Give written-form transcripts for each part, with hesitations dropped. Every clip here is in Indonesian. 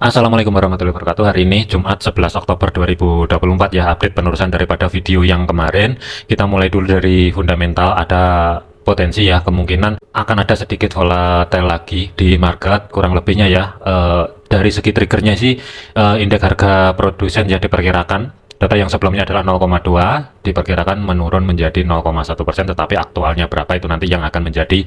Assalamualaikum warahmatullahi wabarakatuh. Hari ini Jumat 11 Oktober 2024 ya, update penerusan daripada video yang kemarin. Kita mulai dulu dari fundamental. Ada potensi ya, kemungkinan akan ada sedikit volatile lagi di market, kurang lebihnya ya. Dari segi triggernya sih, indeks harga produsen ya diperkirakan. Data yang sebelumnya adalah 0,2, diperkirakan menurun menjadi 0,1%, tetapi aktualnya berapa itu nanti yang akan menjadi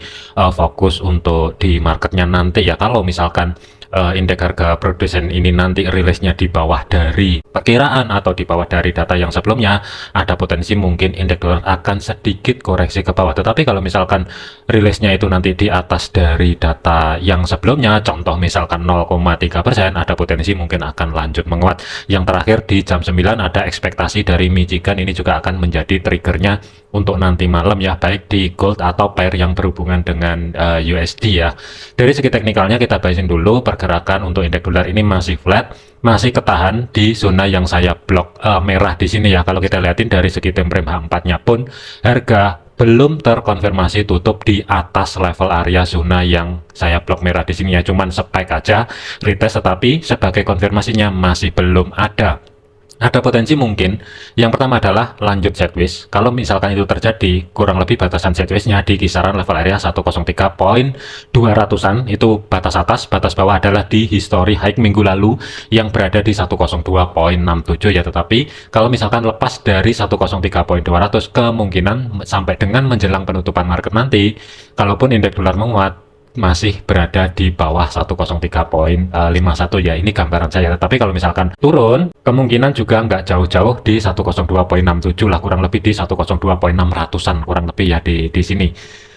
fokus untuk di marketnya nanti ya. Kalau misalkan indeks harga produsen ini nanti rilisnya di bawah dari perkiraan atau di bawah dari data yang sebelumnya, ada potensi mungkin indeks dolar akan sedikit koreksi ke bawah. Tetapi kalau misalkan rilisnya itu nanti di atas dari data yang sebelumnya, contoh misalkan 0,3%, ada potensi mungkin akan lanjut menguat. Yang terakhir di jam 9 ada ekspektasi dari Michigan, ini juga akan menjadi triggernya untuk nanti malam ya, baik di gold atau pair yang berhubungan dengan USD ya. Dari segi teknikalnya kita bahasin dulu. Pergerakan untuk indeks dolar ini masih flat, masih ketahan di zona yang saya blok merah di sini ya. Kalau kita lihatin dari segi time frame H4-nya pun, harga belum terkonfirmasi tutup di atas level area zona yang saya blok merah di sini ya. Cuman spike aja retest, tetapi sebagai konfirmasinya masih belum ada. Ada potensi mungkin yang pertama adalah lanjut sideways. Kalau misalkan itu terjadi, kurang lebih batasan sideways-nya di kisaran level area 103.200-an, itu batas atas. Batas bawah adalah di history high minggu lalu yang berada di 102.67 ya. Tetapi kalau misalkan lepas dari 103.200, kemungkinan sampai dengan menjelang penutupan market nanti, kalaupun indeks dolar menguat, masih berada di bawah 103.51 ya. Ini gambaran saya. Tapi kalau misalkan turun, kemungkinan juga nggak jauh-jauh di 102.67 lah, kurang lebih di 102.600-an kurang lebih ya di sini.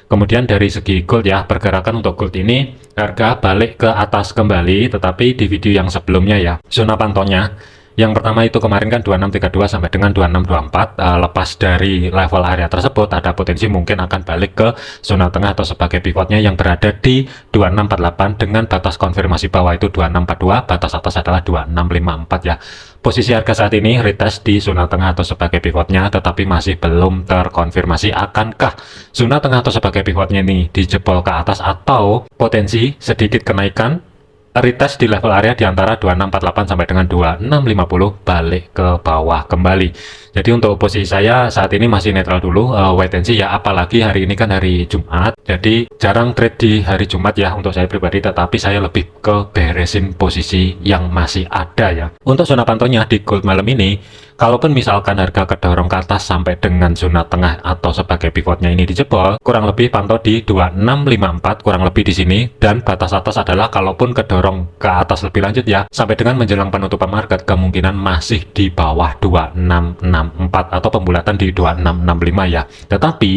Kemudian dari segi gold ya, pergerakan untuk gold ini harga balik ke atas kembali, tetapi di video yang sebelumnya ya, zona pantaunya yang pertama itu kemarin kan 2632 sampai dengan 2624, lepas dari level area tersebut ada potensi mungkin akan balik ke zona tengah atau sebagai pivotnya yang berada di 2648 dengan batas konfirmasi bawah itu 2642, batas atas adalah 2654 ya. Posisi harga saat ini retest di zona tengah atau sebagai pivotnya, tetapi masih belum terkonfirmasi akankah zona tengah atau sebagai pivotnya ini dijebol ke atas atau potensi sedikit kenaikan retest di level area di antara 2648 sampai dengan 2650 balik ke bawah kembali. Jadi untuk posisi saya saat ini masih netral dulu, wait and see ya, apalagi hari ini kan hari Jumat. Jadi jarang trade di hari Jumat ya untuk saya pribadi, tetapi saya lebih ke beresin posisi yang masih ada ya. Untuk zona pantaunya di gold malam ini, kalaupun misalkan harga kedorong ke atas sampai dengan zona tengah atau sebagai pivotnya ini dijebol, kurang lebih pantau di 2654 kurang lebih di sini, dan batas atas adalah kalaupun kedorong ke atas lebih lanjut ya, sampai dengan menjelang penutupan market kemungkinan masih di bawah 2664 atau pembulatan di 2665 ya. Tetapi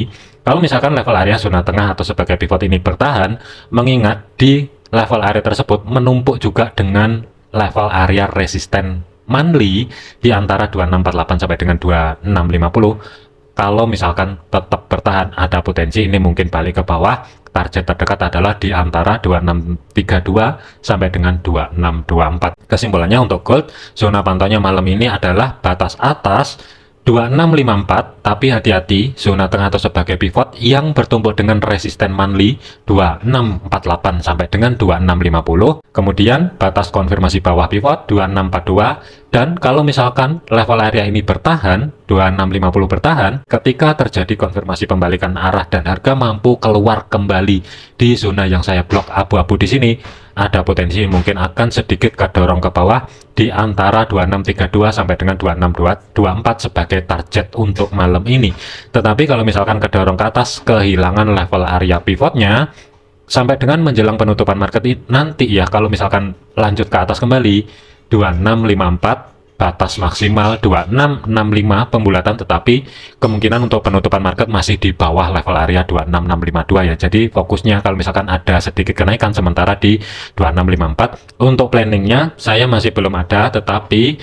kalau misalkan level area zona tengah atau sebagai pivot ini bertahan, mengingat di level area tersebut menumpuk juga dengan level area resisten monthly di antara 2648 sampai dengan 2650. Kalau misalkan tetap bertahan, ada potensi ini mungkin balik ke bawah. Target terdekat adalah di antara 2632 sampai dengan 2624. Kesimpulannya untuk gold, zona pantaunya malam ini adalah batas atas 2654, tapi hati-hati zona tengah atau sebagai pivot yang bertumpuk dengan resisten monthly 2648 sampai dengan 2650. Kemudian batas konfirmasi bawah pivot 2642, dan kalau misalkan level area ini bertahan 2650 bertahan, ketika terjadi konfirmasi pembalikan arah dan harga mampu keluar kembali di zona yang saya blok abu-abu di sini, ada potensi mungkin akan sedikit kedorong ke bawah di antara 2632 sampai dengan 2624 sebagai target untuk malam ini. Tetapi kalau misalkan kedorong ke atas, kehilangan level area pivotnya sampai dengan menjelang penutupan market nanti ya, kalau misalkan lanjut ke atas kembali 2654, batas maksimal 2665 pembulatan, tetapi kemungkinan untuk penutupan market masih di bawah level area 26652 ya. Jadi fokusnya kalau misalkan ada sedikit kenaikan sementara di 2654. Untuk planningnya saya masih belum ada, tetapi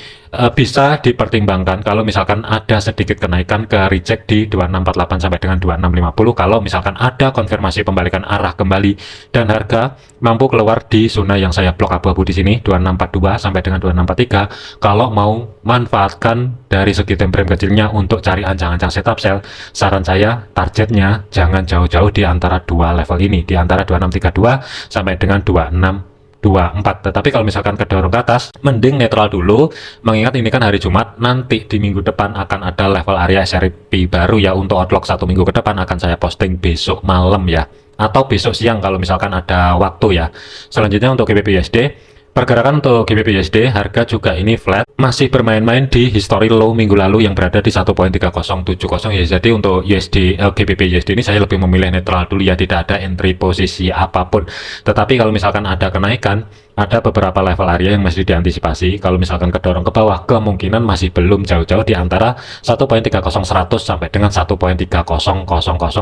bisa dipertimbangkan kalau misalkan ada sedikit kenaikan ke reject di 2648 sampai dengan 2650. Kalau misalkan ada konfirmasi pembalikan arah kembali dan harga mampu keluar di zona yang saya blok abu-abu di sini 2642 sampai dengan 2643, kalau mau manfaatkan dari segi time frame kecilnya untuk cari ancang-ancang setup sell, saran saya targetnya jangan jauh-jauh di antara dua level ini, di antara 2632 sampai dengan 26 24. Tetapi kalau misalkan kedorong ke atas, mending netral dulu, mengingat ini kan hari Jumat, nanti di minggu depan akan ada level area SRP baru ya. Untuk outlook 1 minggu ke depan akan saya posting besok malam ya, atau besok siang kalau misalkan ada waktu ya. Selanjutnya untuk GBP USD, pergerakan untuk GBP USD, harga juga ini flat, masih bermain-main di history low minggu lalu yang berada di 1.3070 ya. Jadi untuk GBP USD ini saya lebih memilih netral dulu ya, tidak ada entry posisi apapun. Tetapi kalau misalkan ada kenaikan, ada beberapa level area yang masih diantisipasi. Kalau misalkan kedorong ke bawah, kemungkinan masih belum jauh-jauh di antara 1.30100 sampai dengan 1.3000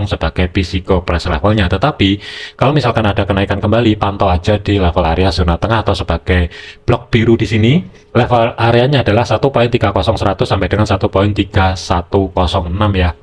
sebagai physical price levelnya. Tetapi kalau misalkan ada kenaikan kembali, pantau aja di level area zona tengah atau sebagai blok biru di sini. Level areanya adalah 1.30100 sampai dengan 1.3106 ya.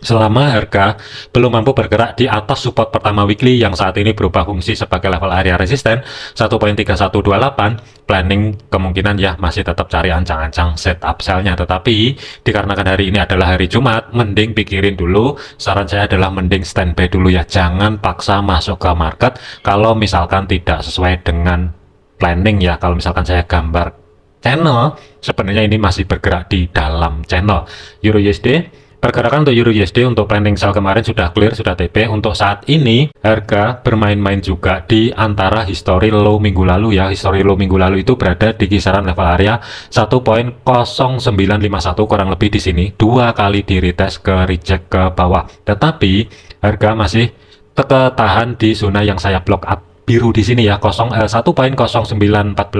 Selama harga belum mampu bergerak di atas support pertama weekly yang saat ini berubah fungsi sebagai level area resisten 1.3128, planning kemungkinan ya masih tetap cari ancang-ancang setup sell-nya. Tetapi dikarenakan hari ini adalah hari Jumat, mending pikirin dulu. Saran saya adalah mending standby dulu ya, jangan paksa masuk ke market kalau misalkan tidak sesuai dengan planning ya. Kalau misalkan saya gambar channel, sebenarnya ini masih bergerak di dalam channel. Euro USD, pergerakan untuk Euro USD untuk planning sell kemarin sudah clear, sudah TP. Untuk saat ini harga bermain-main juga di antara history low minggu lalu ya. History low minggu lalu itu berada di kisaran level area 1.0951 kurang lebih di sini. 2 kali di retest ke reject ke bawah. Tetapi harga masih tertahan di zona yang saya block up biru di sini ya, 1.0914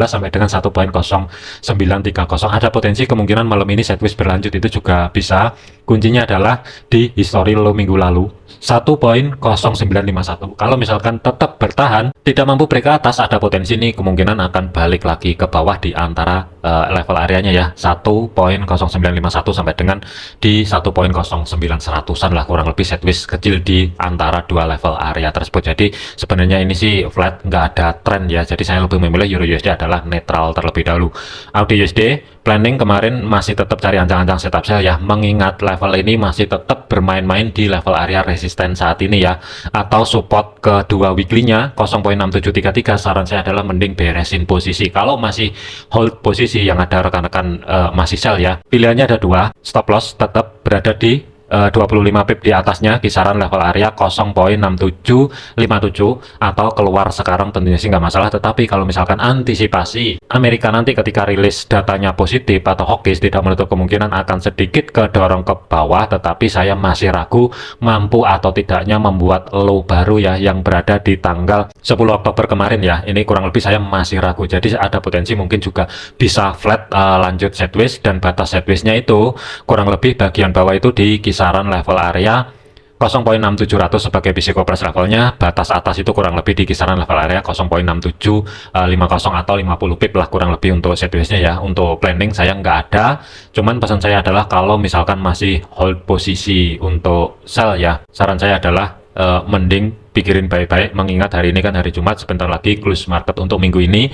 sampai dengan 1.0930. Ada potensi kemungkinan malam ini sideways berlanjut, itu juga bisa. Kuncinya adalah di history low minggu lalu 1.0951. Kalau misalkan tetap bertahan, tidak mampu break ke atas, ada potensi nih kemungkinan akan balik lagi ke bawah di antara level areanya ya, 1.0951 sampai dengan di 1.0900-an lah, kurang lebih sideways kecil di antara dua level area tersebut. Jadi sebenarnya ini sih flat, nggak ada trend ya. Jadi saya lebih memilih Euro USD adalah netral terlebih dahulu. AUD USD planning kemarin masih tetap cari ancang-ancang setup sell ya, mengingat level ini masih tetap bermain-main di level area resisten saat ini ya, atau support kedua weekly-nya 0.6733. Saran saya adalah mending beresin posisi. Kalau masih hold posisi yang ada rekan-rekan masih sell ya, pilihannya ada dua. Stop loss tetap berada di 25 pip di atasnya, kisaran level area 0.6757, atau keluar sekarang tentunya sih nggak masalah. Tetapi kalau misalkan antisipasi Amerika nanti ketika rilis datanya positif atau hawkish, tidak menutup kemungkinan akan sedikit kedorong ke bawah. Tetapi saya masih ragu mampu atau tidaknya membuat low baru ya, yang berada di tanggal 10 Oktober kemarin ya. Ini kurang lebih saya masih ragu. Jadi ada potensi mungkin juga bisa flat lanjut sideways, dan batas sideways-nya itu kurang lebih bagian bawah itu di kisaran level area 0.6700 sebagai physical price levelnya. Batas atas itu kurang lebih di kisaran level area 0.6750 atau 50 pip lah kurang lebih untuk sideways-nya ya. Untuk planning saya nggak ada, cuman pesan saya adalah kalau misalkan masih hold posisi untuk sell ya, saran saya adalah mending pikirin baik-baik, mengingat hari ini kan hari Jumat, sebentar lagi close market untuk minggu ini.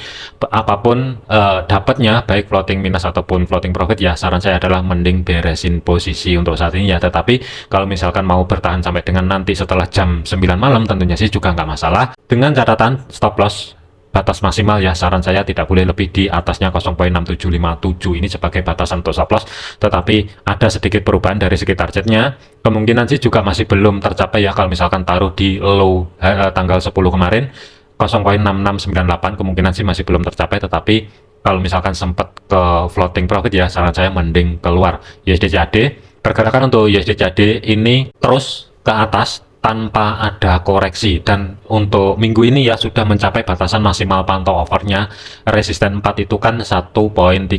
Apapun dapatnya, baik floating minus ataupun floating profit ya, saran saya adalah mending beresin posisi untuk saat ini ya. Tetapi kalau misalkan mau bertahan sampai dengan nanti setelah jam 9 malam, tentunya sih juga nggak masalah, dengan catatan stop loss batas maksimal ya, saran saya tidak boleh lebih di atasnya 0.6757 ini sebagai batasan untuk stop loss. Tetapi ada sedikit perubahan dari segi targetnya, kemungkinan sih juga masih belum tercapai ya. Kalau misalkan taruh di low tanggal 10 kemarin 0.6698, kemungkinan sih masih belum tercapai. Tetapi kalau misalkan sempat ke floating profit ya, saran saya mending keluar. USD CAD, pergerakan untuk USD CAD ini terus ke atas tanpa ada koreksi, dan untuk minggu ini ya sudah mencapai batasan maksimal pantau overnya. Resisten 4 itu kan 1.3718,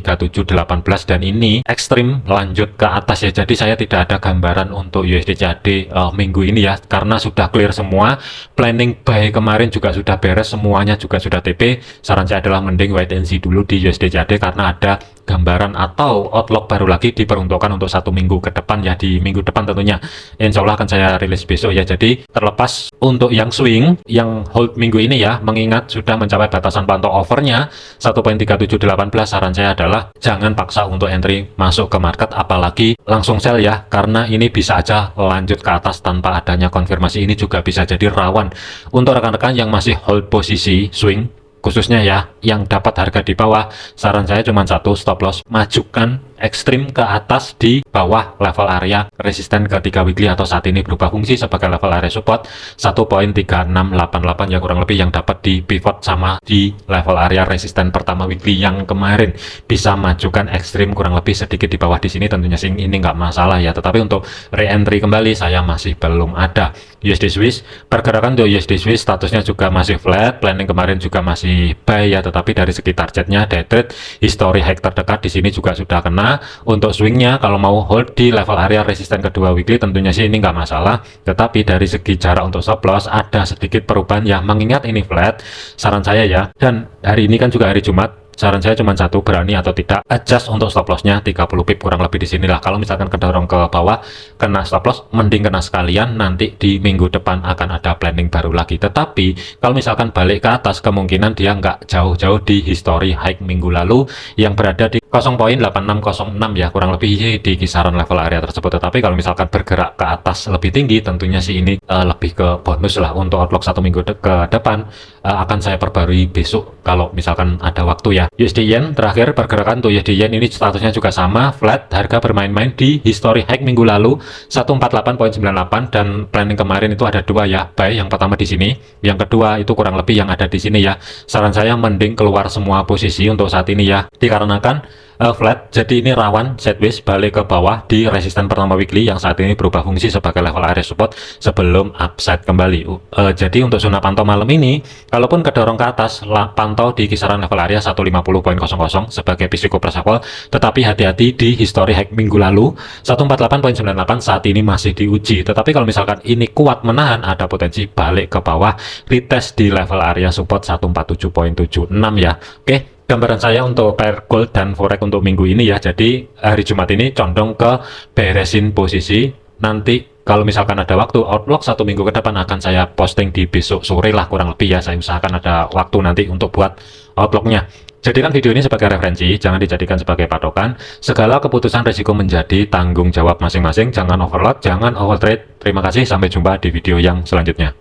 dan ini ekstrim lanjut ke atas ya. Jadi saya tidak ada gambaran untuk USD CAD minggu ini ya, karena sudah clear semua. Planning buy kemarin juga sudah beres, semuanya juga sudah TP. Saran saya adalah mending wait and see dulu di USD CAD, karena ada gambaran atau outlook baru lagi diperuntukkan untuk 1 minggu ke depan ya. Di minggu depan tentunya insya Allah akan saya rilis besok ya. Jadi terlepas untuk yang swing, yang hold minggu ini ya, mengingat sudah mencapai batasan pantau overnya 1.3718, saran saya adalah jangan paksa untuk entry masuk ke market, apalagi langsung sell ya, karena ini bisa aja lanjut ke atas tanpa adanya konfirmasi. Ini juga bisa jadi rawan untuk rekan-rekan yang masih hold posisi swing. khususnya ya yang dapat harga di bawah, saran saya cuma satu, stop loss majukan ekstrim ke atas di bawah level area resisten ketiga weekly atau saat ini berubah fungsi sebagai level area support 1.3688 ya kurang lebih, yang dapat di pivot sama di level area resisten pertama weekly yang kemarin. Bisa majukan ekstrim kurang lebih sedikit di bawah di sini, tentunya sih ini nggak masalah ya, tetapi untuk re-entry kembali saya masih belum ada. USD Swiss, pergerakan untuk USD Swiss statusnya juga masih flat, planning kemarin juga masih buy ya, tetapi dari segi targetnya day trade history high terdekat di sini juga sudah kena. Untuk swingnya kalau mau hold di level area resisten kedua weekly tentunya sih ini nggak masalah, tetapi dari segi jarak untuk stop loss ada sedikit perubahan ya, mengingat ini flat. Saran saya ya, dan hari ini kan juga hari Jumat, saran saya cuma satu, berani atau tidak adjust untuk stop lossnya 30 pip kurang lebih di sinilah. Kalau misalkan kedorong ke bawah kena stop loss, mending kena sekalian, nanti di minggu depan akan ada planning baru lagi. Tetapi kalau misalkan balik ke atas, kemungkinan dia nggak jauh-jauh di history high minggu lalu yang berada di 0.8606 ya, kurang lebih di kisaran level area tersebut. Tetapi kalau misalkan bergerak ke atas lebih tinggi, tentunya sih ini lebih ke bonus lah. Untuk outlook satu minggu ke depan akan saya perbarui besok kalau misalkan ada waktu ya. USD Yen terakhir, pergerakan untuk USD Yen ini statusnya juga sama flat, harga bermain-main di history high minggu lalu 148.98, dan planning kemarin itu ada dua ya, buy yang pertama di sini, yang kedua itu kurang lebih yang ada di sini ya. Saran saya mending keluar semua posisi untuk saat ini ya, dikarenakan flat, jadi ini rawan sideways balik ke bawah di resisten pertama weekly yang saat ini berubah fungsi sebagai level area support sebelum upside kembali. Jadi untuk zona pantau malam ini, kalaupun kedorong ke atas, pantau di kisaran level area 150.00 sebagai physical price awal, tetapi hati-hati di history high minggu lalu 148.98 saat ini masih diuji. Tetapi kalau misalkan ini kuat menahan, ada potensi balik ke bawah, retest di level area support 147.76 ya. Oke, gambaran saya untuk pair gold dan forex untuk minggu ini ya. Jadi hari Jumat ini condong ke beresin posisi. Nanti kalau misalkan ada waktu outlook satu minggu ke depan akan saya posting di besok sore lah kurang lebih ya. Saya usahakan ada waktu nanti untuk buat outlooknya. Jadikan video ini sebagai referensi, jangan dijadikan sebagai patokan. Segala keputusan risiko menjadi tanggung jawab masing-masing. Jangan overload, jangan overtrade. Terima kasih, sampai jumpa di video yang selanjutnya.